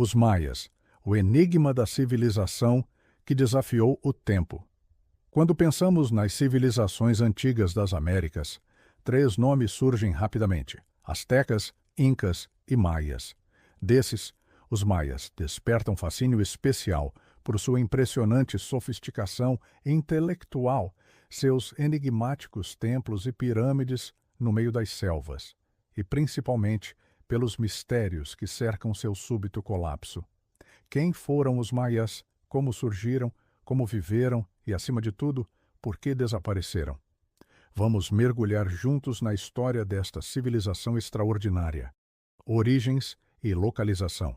Os Maias, o enigma da civilização que desafiou o tempo. Quando pensamos nas civilizações antigas das Américas, três nomes surgem rapidamente: Aztecas, Incas e Maias. Desses, os Maias despertam fascínio especial por sua impressionante sofisticação intelectual, seus enigmáticos templos e pirâmides no meio das selvas, e principalmente pelos mistérios que cercam seu súbito colapso. Quem foram os Maias? Como surgiram? Como viveram? E, acima de tudo, por que desapareceram? Vamos mergulhar juntos na história desta civilização extraordinária. Origens e localização.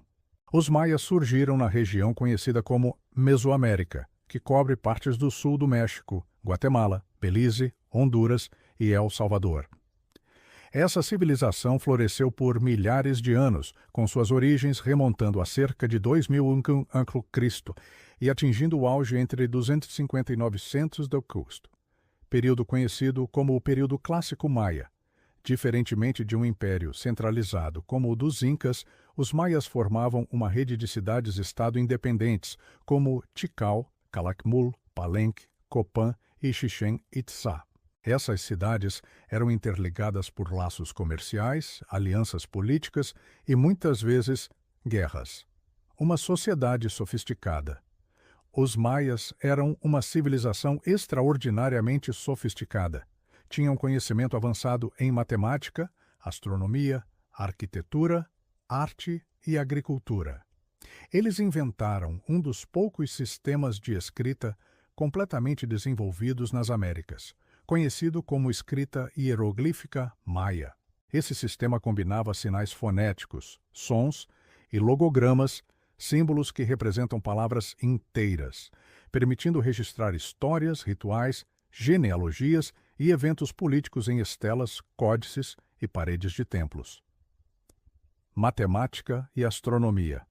Os Maias surgiram na região conhecida como Mesoamérica, que cobre partes do sul do México, Guatemala, Belize, Honduras e El Salvador. Essa civilização floresceu por milhares de anos, com suas origens remontando a cerca de 2000 a.C. e atingindo o auge entre 250 e 900 d.C., período conhecido como o período clássico maia. Diferentemente de um império centralizado como o dos Incas, os Maias formavam uma rede de cidades-estado independentes, como Tikal, Calakmul, Palenque, Copan e Chichén Itzá. Essas cidades eram interligadas por laços comerciais, alianças políticas e, muitas vezes, guerras. Uma sociedade sofisticada. Os Maias eram uma civilização extraordinariamente sofisticada. Tinham conhecimento avançado em matemática, astronomia, arquitetura, arte e agricultura. Eles inventaram um dos poucos sistemas de escrita completamente desenvolvidos nas Américas, conhecido como escrita hieroglífica maia. Esse sistema combinava sinais fonéticos, sons e logogramas, símbolos que representam palavras inteiras, permitindo registrar histórias, rituais, genealogias e eventos políticos em estelas, códices e paredes de templos. Matemática e astronomia.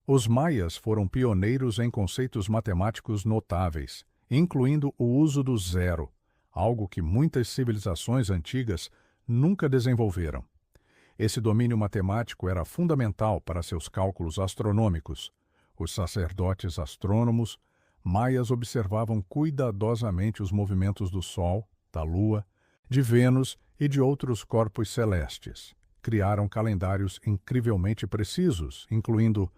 Os maias foram pioneiros em conceitos matemáticos notáveis, incluindo o uso do zero, algo que muitas civilizações antigas nunca desenvolveram. Esse domínio matemático era fundamental para seus cálculos astronômicos. Os sacerdotes astrônomos maias observavam cuidadosamente os movimentos do Sol, da Lua, de Vênus e de outros corpos celestes. Criaram calendários incrivelmente precisos, incluindo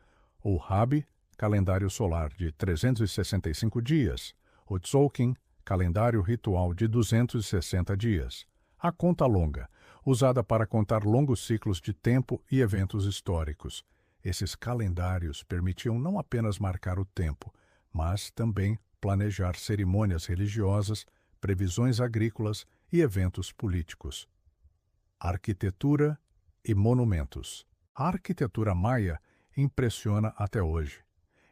o Rabi, calendário solar de 365 dias, o Tzolk'in, calendário ritual de 260 dias, a conta longa, usada para contar longos ciclos de tempo e eventos históricos. Esses calendários permitiam não apenas marcar o tempo, mas também planejar cerimônias religiosas, previsões agrícolas e eventos políticos. Arquitetura e monumentos. A arquitetura maia impressiona até hoje.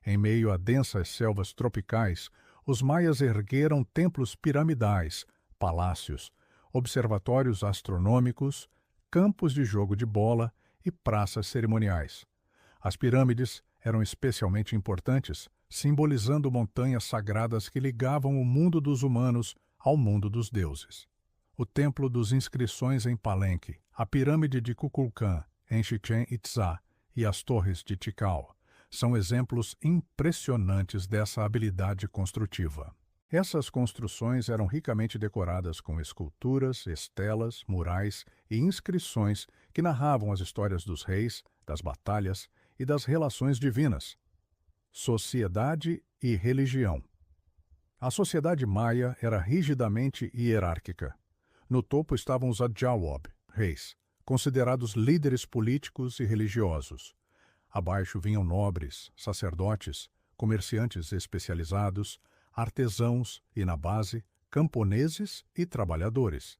Em meio a densas selvas tropicais, os maias ergueram templos piramidais, palácios, observatórios astronômicos, campos de jogo de bola e praças cerimoniais. As pirâmides eram especialmente importantes, simbolizando montanhas sagradas que ligavam o mundo dos humanos ao mundo dos deuses. O Templo dos Inscrições em Palenque, a Pirâmide de Kukulcán em Chichén Itzá e as Torres de Tikal são exemplos impressionantes dessa habilidade construtiva. Essas construções eram ricamente decoradas com esculturas, estelas, murais e inscrições que narravam as histórias dos reis, das batalhas e das relações divinas. Sociedade e religião. A sociedade maia era rigidamente hierárquica. No topo estavam os Adjawab, reis, considerados líderes políticos e religiosos. Abaixo vinham nobres, sacerdotes, comerciantes especializados, artesãos e, na base, camponeses e trabalhadores.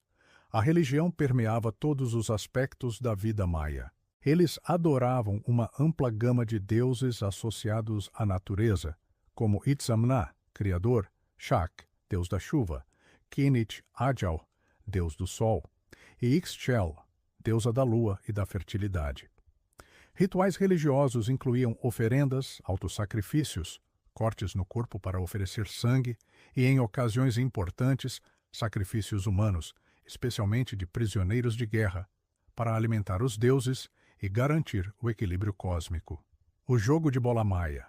A religião permeava todos os aspectos da vida maia. Eles adoravam uma ampla gama de deuses associados à natureza, como Itzamna, criador, Shak, deus da chuva, Kinich Adjau, deus do sol, e Ixchel, deusa da lua e da fertilidade. Rituais religiosos incluíam oferendas, autossacrifícios, cortes no corpo para oferecer sangue e, em ocasiões importantes, sacrifícios humanos, especialmente de prisioneiros de guerra, para alimentar os deuses e garantir o equilíbrio cósmico. O jogo de bola maia.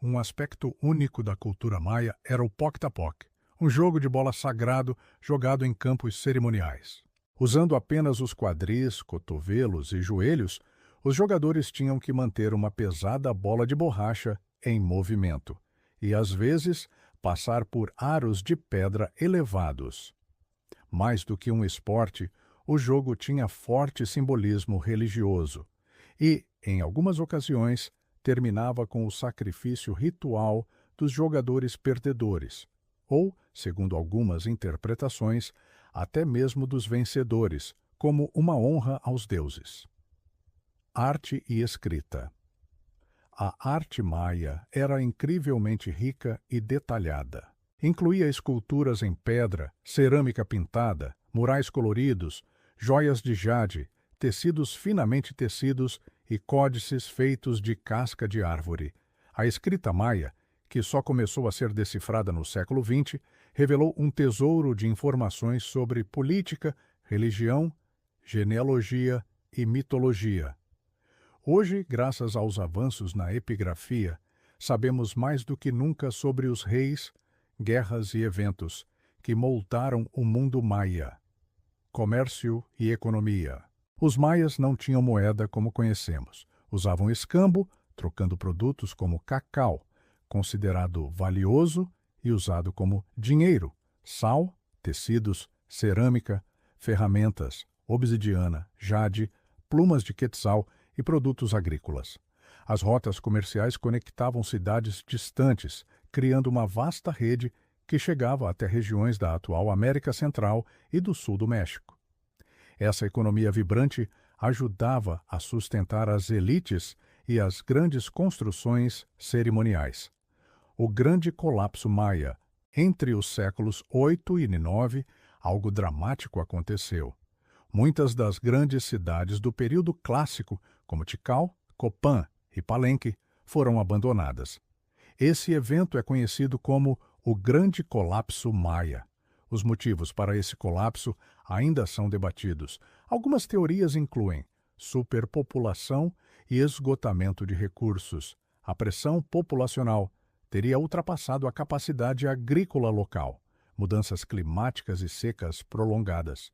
Um aspecto único da cultura maia era o poc-tapoc, um jogo de bola sagrado jogado em campos cerimoniais. Usando apenas os quadris, cotovelos e joelhos, os jogadores tinham que manter uma pesada bola de borracha em movimento e, às vezes, passar por aros de pedra elevados. Mais do que um esporte, o jogo tinha forte simbolismo religioso e, em algumas ocasiões, terminava com o sacrifício ritual dos jogadores perdedores, ou, segundo algumas interpretações, até mesmo dos vencedores, como uma honra aos deuses. Arte e escrita. A arte maia era incrivelmente rica e detalhada. Incluía esculturas em pedra, cerâmica pintada, murais coloridos, joias de jade, tecidos finamente tecidos e códices feitos de casca de árvore. A escrita maia, que só começou a ser decifrada no século XX, revelou um tesouro de informações sobre política, religião, genealogia e mitologia. Hoje, graças aos avanços na epigrafia, sabemos mais do que nunca sobre os reis, guerras e eventos que moldaram o mundo maia. Comércio e economia. Os maias não tinham moeda como conhecemos. Usavam escambo, trocando produtos como cacau, considerado valioso e usado como dinheiro, sal, tecidos, cerâmica, ferramentas, obsidiana, jade, plumas de quetzal e produtos agrícolas. As rotas comerciais conectavam cidades distantes, criando uma vasta rede que chegava até regiões da atual América Central e do sul do México. Essa economia vibrante ajudava a sustentar as elites e as grandes construções cerimoniais. O grande colapso maia. Entre os séculos 8 e 9, algo dramático aconteceu. Muitas das grandes cidades do período clássico, como Tikal, Copán e Palenque, foram abandonadas. Esse evento é conhecido como o Grande Colapso Maia. Os motivos para esse colapso ainda são debatidos. Algumas teorias incluem superpopulação e esgotamento de recursos. A pressão populacional teria ultrapassado a capacidade agrícola local, mudanças climáticas e secas prolongadas.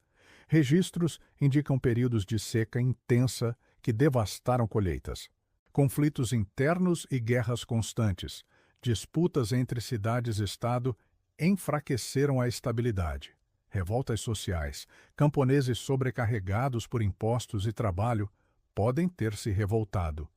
Registros indicam períodos de seca intensa que devastaram colheitas. Conflitos internos e guerras constantes, disputas entre cidades-estado enfraqueceram a estabilidade. Revoltas sociais, camponeses sobrecarregados por impostos e trabalho podem ter se revoltado.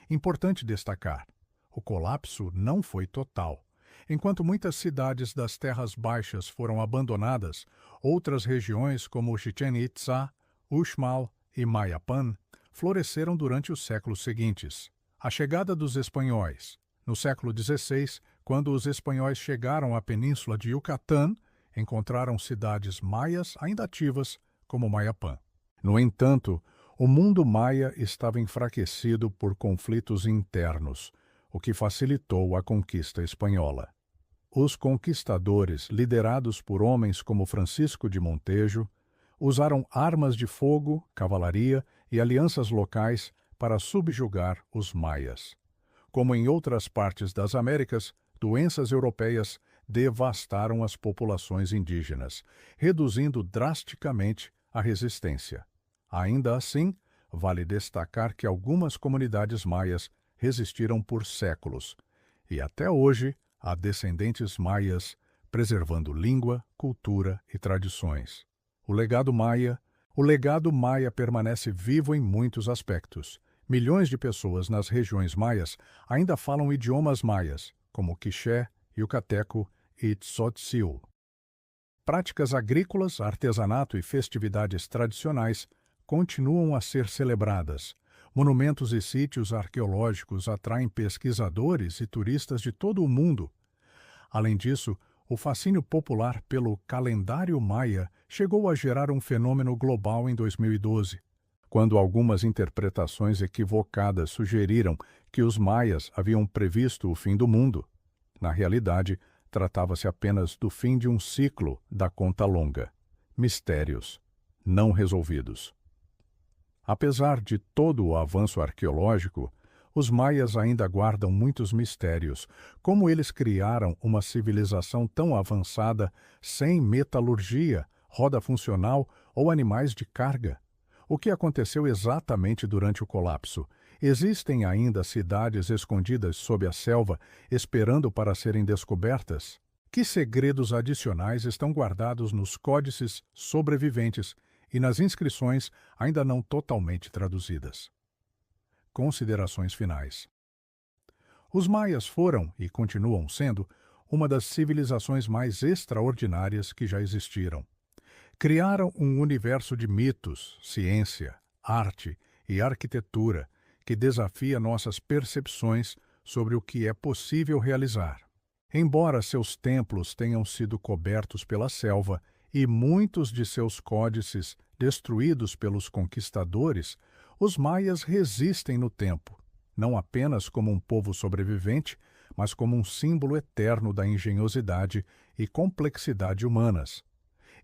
Importante destacar, o colapso não foi total. Enquanto muitas cidades das terras baixas foram abandonadas, outras regiões como Chichén Itzá, Uxmal e Mayapán floresceram durante os séculos seguintes. A chegada dos espanhóis. No século XVI, quando os espanhóis chegaram à península de Yucatán, encontraram cidades maias ainda ativas, como Mayapán. No entanto, o mundo maia estava enfraquecido por conflitos internos, o que facilitou a conquista espanhola. Os conquistadores, liderados por homens como Francisco de Montejo, usaram armas de fogo, cavalaria e alianças locais para subjugar os maias. Como em outras partes das Américas, doenças europeias devastaram as populações indígenas, reduzindo drasticamente a resistência. Ainda assim, vale destacar que algumas comunidades maias resistiram por séculos, e até hoje há descendentes maias preservando língua, cultura e tradições. O legado maia permanece vivo em muitos aspectos. Milhões de pessoas nas regiões maias ainda falam idiomas maias, como quiché, yucateco e tzotzil. Práticas agrícolas, artesanato e festividades tradicionais continuam a ser celebradas. Monumentos e sítios arqueológicos atraem pesquisadores e turistas de todo o mundo. Além disso, o fascínio popular pelo calendário maia chegou a gerar um fenômeno global em 2012, quando algumas interpretações equivocadas sugeriram que os maias haviam previsto o fim do mundo. Na realidade, tratava-se apenas do fim de um ciclo da conta longa. Mistérios não resolvidos. Apesar de todo o avanço arqueológico, Os maias ainda guardam muitos mistérios. Como eles criaram uma civilização tão avançada sem metalurgia, roda funcional ou animais de carga? O que aconteceu exatamente durante o colapso? Existem ainda cidades escondidas sob a selva, esperando para serem descobertas? Que segredos adicionais estão guardados nos códices sobreviventes e nas inscrições ainda não totalmente traduzidas? Considerações finais. Os maias foram, e continuam sendo, uma das civilizações mais extraordinárias que já existiram. Criaram um universo de mitos, ciência, arte e arquitetura que desafia nossas percepções sobre o que é possível realizar. Embora seus templos tenham sido cobertos pela selva e muitos de seus códices destruídos pelos conquistadores, os maias resistem no tempo, não apenas como um povo sobrevivente, mas como um símbolo eterno da engenhosidade e complexidade humanas.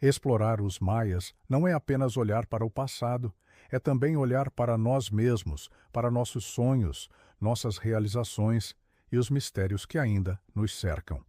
Explorar os maias não é apenas olhar para o passado, é também olhar para nós mesmos, para nossos sonhos, nossas realizações e os mistérios que ainda nos cercam.